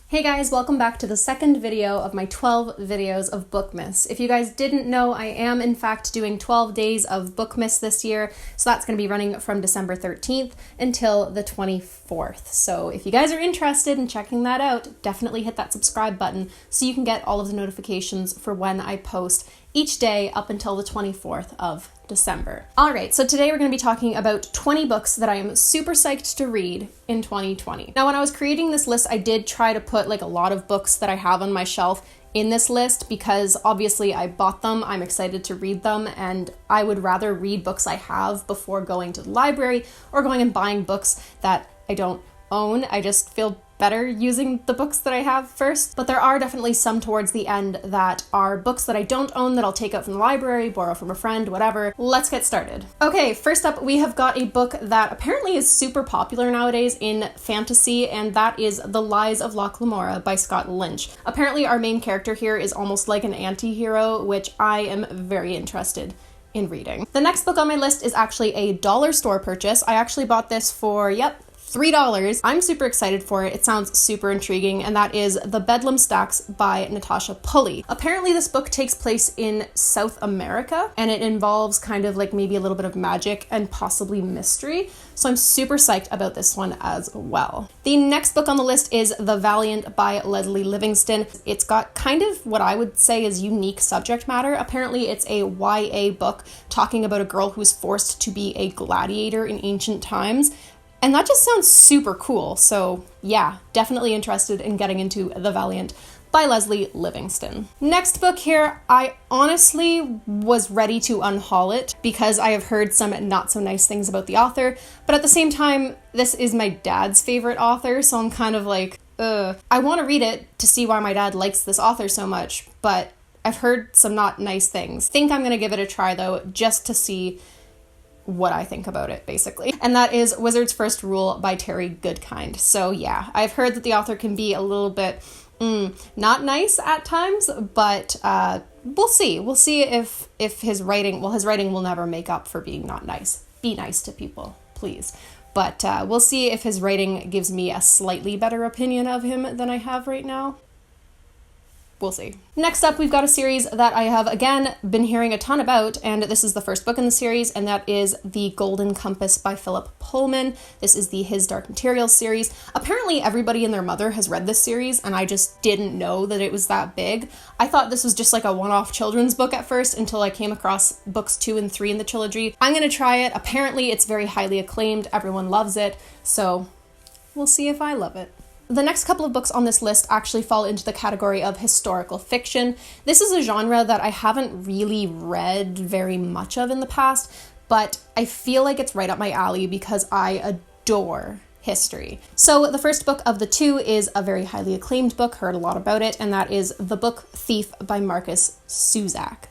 Hey guys, welcome back to the second video of my 12 videos of Bookmas. If you guys didn't know, I am in fact doing 12 days of Bookmas this year, so that's going to be running from December 13th until the 24th. So if you guys are interested in checking that out, definitely hit that subscribe button so you can get all of the notifications for when I post each day up until the 24th of December. All right, so today we're going to be talking about 20 books that I am super psyched to read in 2020. Now, when I was creating this list, I did try to put like a lot of books that I have on my shelf in this list because obviously I bought them, I'm excited to read them, and I would rather read books I have before going to the library or going and buying books that I don't own. I just feel better using the books that I have first, but there are definitely some towards the end that are books that I don't own that I'll take out from the library, borrow from a friend, whatever. Let's get started. Okay, first up, we have got a book that apparently is super popular nowadays in fantasy, and that is The Lies of Locke Lamora by Scott Lynch. Apparently our main character here is almost like an anti-hero, which I am very interested in reading. The next book on my list is actually a dollar store purchase. I actually bought this for, $3. I'm super excited for it. It sounds super intriguing, and that is The Bedlam Stacks by Natasha Pulley. Apparently this book takes place in South America, and it involves kind of like maybe a little bit of magic and possibly mystery. So I'm super psyched about this one as well. The next book on the list is The Valiant by Leslie Livingston. It's got kind of what I would say is unique subject matter. Apparently it's a YA book talking about a girl who's forced to be a gladiator in ancient times. And that just sounds super cool. So yeah, definitely interested in getting into The Valiant by Leslie Livingston. Next book here, I honestly was ready to unhaul it because I have heard some not so nice things about the author, but at the same time, this is my dad's favorite author, so I'm kind of like, I want to read it to see why my dad likes this author so much, but I've heard some not nice things. Think I'm going to give it a try though, just to see what I think about it, basically. And that is Wizard's First Rule by Terry Goodkind. So yeah, I've heard that the author can be a little bit not nice at times, but we'll see. We'll see if his writing will never make up for being not nice. Be nice to people, please. But we'll see if his writing gives me a slightly better opinion of him than I have right now. We'll see. Next up, we've got a series that I have, again, been hearing a ton about, and this is the first book in the series, and that is The Golden Compass by Philip Pullman. This is the His Dark Materials series. Apparently, everybody and their mother has read this series, and I just didn't know that it was that big. I thought this was just like a one-off children's book at first until I came across books 2 and 3 in the trilogy. I'm gonna try it. Apparently, it's very highly acclaimed. Everyone loves it, so we'll see if I love it. The next couple of books on this list actually fall into the category of historical fiction. This is a genre that I haven't really read very much of in the past, but I feel like it's right up my alley because I adore history. So the first book of the 2 is a very highly acclaimed book, heard a lot about it, and that is The Book Thief by Markus Zusak.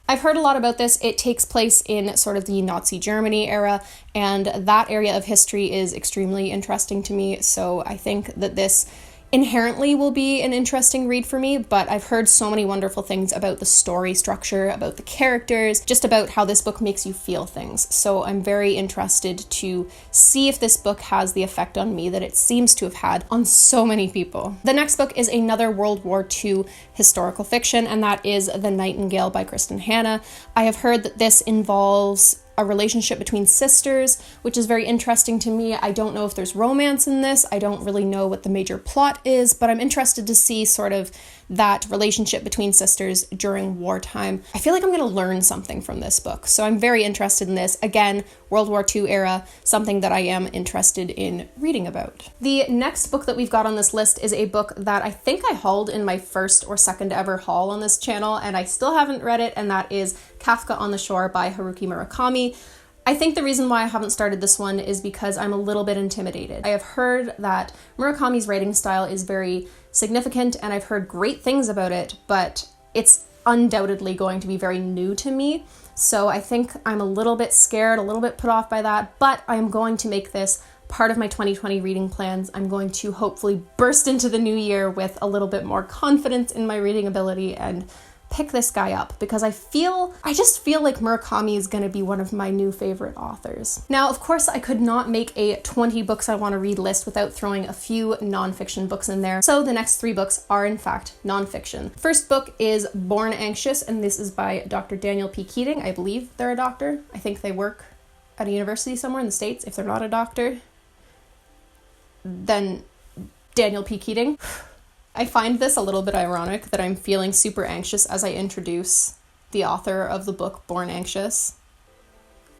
I've heard a lot about this. It takes place in sort of the Nazi Germany era, and that area of history is extremely interesting to me, so I think that this inherently will be an interesting read for me, but I've heard so many wonderful things about the story structure, about the characters, just about how this book makes you feel things. So I'm very interested to see if this book has the effect on me that it seems to have had on so many people. The next book is another World War II historical fiction, and that is The Nightingale by Kristen Hanna. I have heard that this involves a relationship between sisters, which is very interesting to me. I don't know if there's romance in this. I don't really know what the major plot is, but I'm interested to see sort of that relationship between sisters during wartime. I feel like I'm going to learn something from this book, so I'm very interested in this. Again, World War II era, something that I am interested in reading about. The next book that we've got on this list is a book that I think I hauled in my first or second ever haul on this channel, and I still haven't read it, and that is Kafka on the Shore by Haruki Murakami. I think the reason why I haven't started this one is because I'm a little bit intimidated. I have heard that Murakami's writing style is very significant, and I've heard great things about it, but it's undoubtedly going to be very new to me. So I think I'm a little bit scared, a little bit put off by that, but I am going to make this part of my 2020 reading plans. I'm going to hopefully burst into the new year with a little bit more confidence in my reading ability and pick this guy up because I just feel like Murakami is going to be one of my new favorite authors. Now, of course, I could not make a 20 books I want to read list without throwing a few nonfiction books in there. So the next 3 books are in fact nonfiction. First book is Born Anxious, and this is by Dr. Daniel P. Keating. I believe they're a doctor. I think they work at a university somewhere in the States. If they're not a doctor, then Daniel P. Keating. I find this a little bit ironic that I'm feeling super anxious as I introduce the author of the book Born Anxious.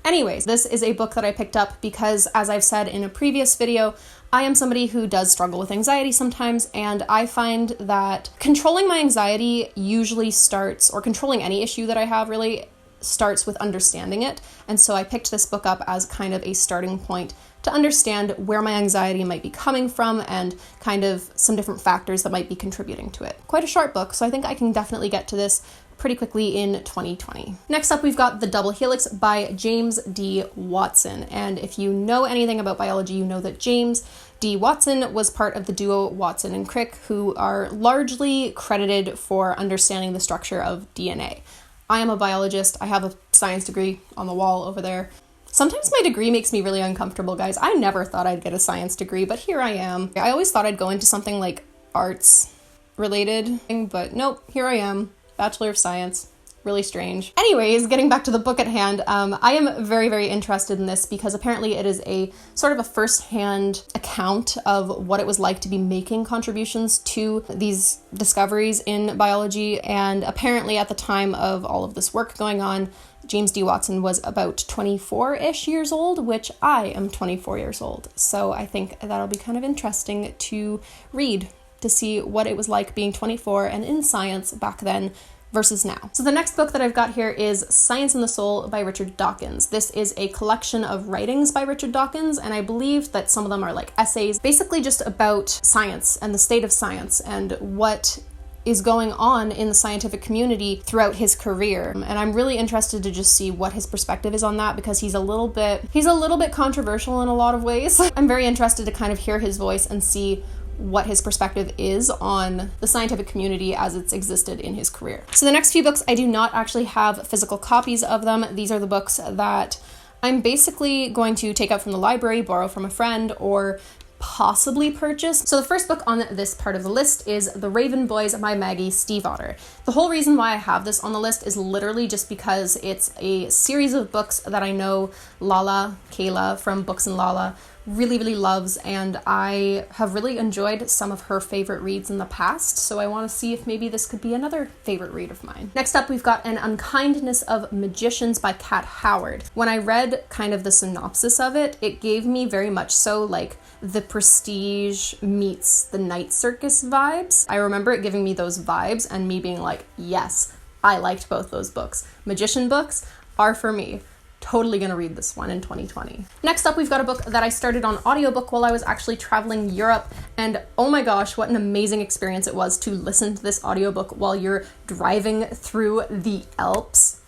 Anyways, this is a book that I picked up because, as I've said in a previous video, I am somebody who does struggle with anxiety sometimes, and I find that controlling my anxiety usually starts, or controlling any issue that I have really, starts with understanding it. And so I picked this book up as kind of a starting point to understand where my anxiety might be coming from and kind of some different factors that might be contributing to it. Quite a short book, so I think I can definitely get to this pretty quickly in 2020. Next up, we've got The Double Helix by James D. Watson. And if you know anything about biology, you know that James D. Watson was part of the duo Watson and Crick, who are largely credited for understanding the structure of DNA. I am a biologist. I have a science degree on the wall over there. Sometimes my degree makes me really uncomfortable, guys. I never thought I'd get a science degree, but here I am. I always thought I'd go into something like arts related, but nope, here I am. Bachelor of Science. Really strange. Anyways, getting back to the book at hand, I am very, very interested in this because apparently it is a sort of a first-hand account of what it was like to be making contributions to these discoveries in biology. And apparently at the time of all of this work going on, James D. Watson was about 24-ish years old, which I am 24 years old. So I think that'll be kind of interesting to read, to see what it was like being 24 and in science back then versus now. So the next book that I've got here is Science and the Soul by Richard Dawkins. This is a collection of writings by Richard Dawkins, and I believe that some of them are like essays, basically just about science and the state of science and what is going on in the scientific community throughout his career. And I'm really interested to just see what his perspective is on that because he's a little bit controversial in a lot of ways. I'm very interested to kind of hear his voice and see what his perspective is on the scientific community as it's existed in his career. So the next few books, I do not actually have physical copies of them. These are the books that I'm basically going to take out from the library, borrow from a friend, or possibly purchase. So the first book on this part of the list is The Raven Boys by Maggie Stiefvater. The whole reason why I have this on the list is literally just because it's a series of books that I know Kayla from Books and Lala really, really loves, and I have really enjoyed some of her favorite reads in the past, so I want to see if maybe this could be another favorite read of mine. Next up, we've got An Unkindness of Magicians by Kat Howard. When I read kind of the synopsis of it, it gave me very much so like The Prestige meets The Night Circus vibes. I remember it giving me those vibes and me being like, yes, I liked both those books. Magician books are for me. Totally gonna read this one in 2020. Next up, we've got a book that I started on audiobook while I was actually traveling Europe, and oh my gosh, what an amazing experience it was to listen to this audiobook while you're driving through the Alps.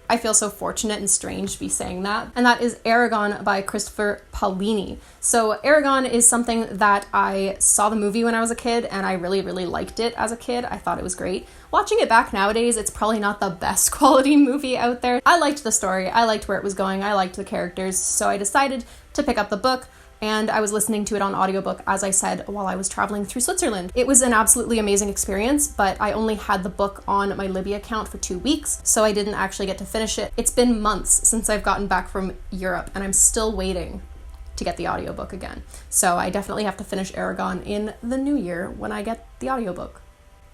I feel so fortunate and strange to be saying that. And that is Aragon by Christopher Paolini. So Aragon is something that I saw the movie when I was a kid, and I really, really liked it as a kid. I thought it was great. Watching it back nowadays, it's probably not the best quality movie out there. I liked the story, I liked where it was going, I liked the characters, so I decided to pick up the book, and I was listening to it on audiobook, as I said, while I was traveling through Switzerland. It was an absolutely amazing experience, but I only had the book on my Libby account for 2 weeks, so I didn't actually get to finish it. It's been months since I've gotten back from Europe, and I'm still waiting to get the audiobook again. So I definitely have to finish Aragon in the new year when I get the audiobook.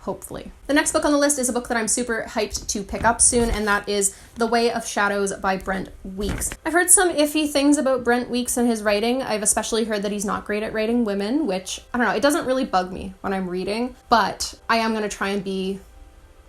Hopefully. The next book on the list is a book that I'm super hyped to pick up soon, and that is The Way of Shadows by Brent Weeks. I've heard some iffy things about Brent Weeks and his writing. I've especially heard that he's not great at writing women, which, I don't know, it doesn't really bug me when I'm reading, but I am going to try and be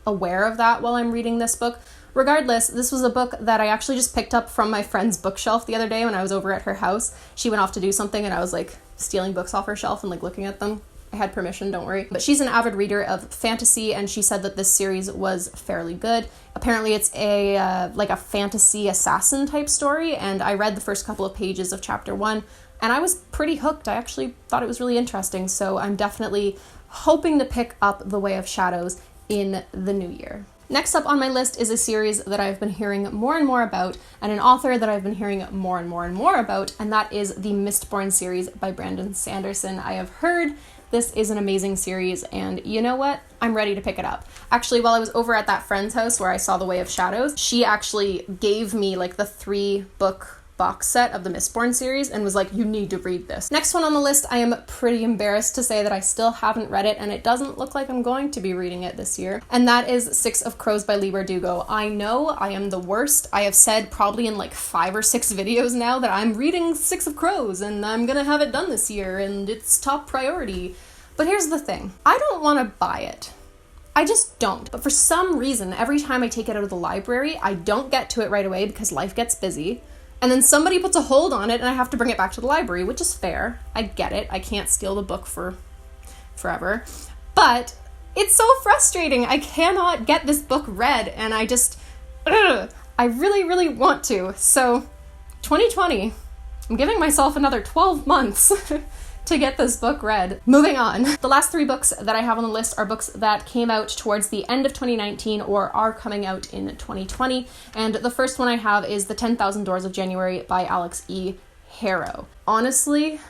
aware of that while I'm reading this book. Regardless, this was a book that I actually just picked up from my friend's bookshelf the other day when I was over at her house. She went off to do something and I was like stealing books off her shelf and like looking at them. I had permission, don't worry. But she's an avid reader of fantasy, and she said that this series was fairly good. Apparently it's a like a fantasy assassin type story, and I read the first couple of pages of chapter 1, and I was pretty hooked. I actually thought it was really interesting, so I'm definitely hoping to pick up The Way of Shadows in the new year. Next up on my list is a series that I've been hearing more and more about, and an author that I've been hearing more and more about, and that is the Mistborn series by Brandon Sanderson. I have heard this is an amazing series, and you know what? I'm ready to pick it up. Actually, while I was over at that friend's house where I saw The Way of Shadows, she actually gave me like the 3-book box set of the Mistborn series and was like, you need to read this. Next one on the list, I am pretty embarrassed to say that I still haven't read it, and it doesn't look like I'm going to be reading it this year, and that is 6 of Crows by Leigh Bardugo. I know I am the worst. I have said probably in like 5 or 6 videos now that I'm reading 6 of Crows and I'm gonna have it done this year and it's top priority. But here's the thing, I don't want to buy it. I just don't. But for some reason, every time I take it out of the library, I don't get to it right away because life gets busy. And then somebody puts a hold on it and I have to bring it back to the library, which is fair. I get it. I can't steal the book for forever. But it's so frustrating. I cannot get this book read, and I really, really want to. So 2020, I'm giving myself another 12 months to get this book read. Moving on. The last 3 books that I have on the list are books that came out towards the end of 2019 or are coming out in 2020. And the first one I have is The 10,000 Doors of January by Alex E. Harrow. Honestly,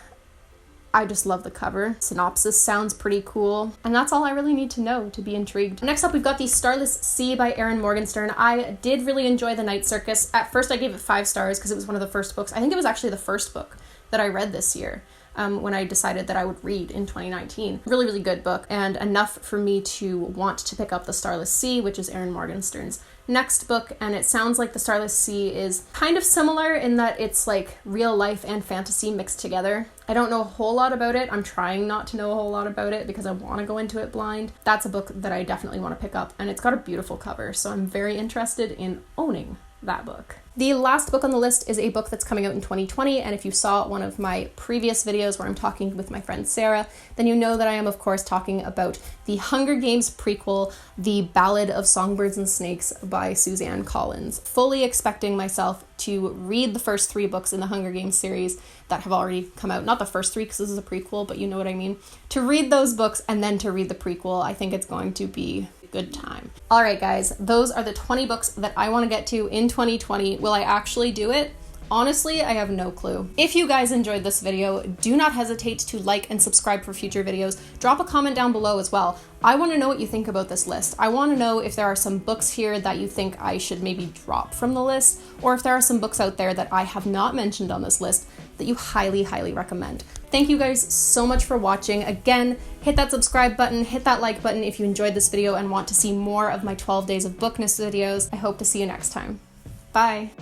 I just love the cover. Synopsis sounds pretty cool. And that's all I really need to know to be intrigued. Next up, we've got The Starless Sea by Erin Morgenstern. I did really enjoy The Night Circus. At first, I gave it 5 stars because it was one of the first books. I think it was actually the first book that I read this year. When I decided that I would read in 2019. Really, really good book, and enough for me to want to pick up The Starless Sea, which is Erin Morgenstern's next book, and it sounds like The Starless Sea is kind of similar in that it's like real life and fantasy mixed together. I don't know a whole lot about it. I'm trying not to know a whole lot about it because I want to go into it blind. That's a book that I definitely want to pick up, and it's got a beautiful cover, so I'm very interested in owning that book. The last book on the list is a book that's coming out in 2020, and if you saw one of my previous videos where I'm talking with my friend Sarah, then you know that I am of course talking about the Hunger Games prequel, The Ballad of Songbirds and Snakes by Suzanne Collins. Fully expecting myself to read the first 3 books in the Hunger Games series that have already come out. Not the first 3 because this is a prequel, but you know what I mean. To read those books and then to read the prequel, I think it's going to be good time. All right, guys, those are the 20 books that I want to get to in 2020. Will I actually do it? Honestly, I have no clue. If you guys enjoyed this video, do not hesitate to like and subscribe for future videos. Drop a comment down below as well. I want to know what you think about this list. I want to know if there are some books here that you think I should maybe drop from the list, or if there are some books out there that I have not mentioned on this list that you highly, highly recommend. Thank you guys so much for watching. Again, hit that subscribe button, hit that like button if you enjoyed this video and want to see more of my 12 days of Bookmas videos. I hope to see you next time. Bye.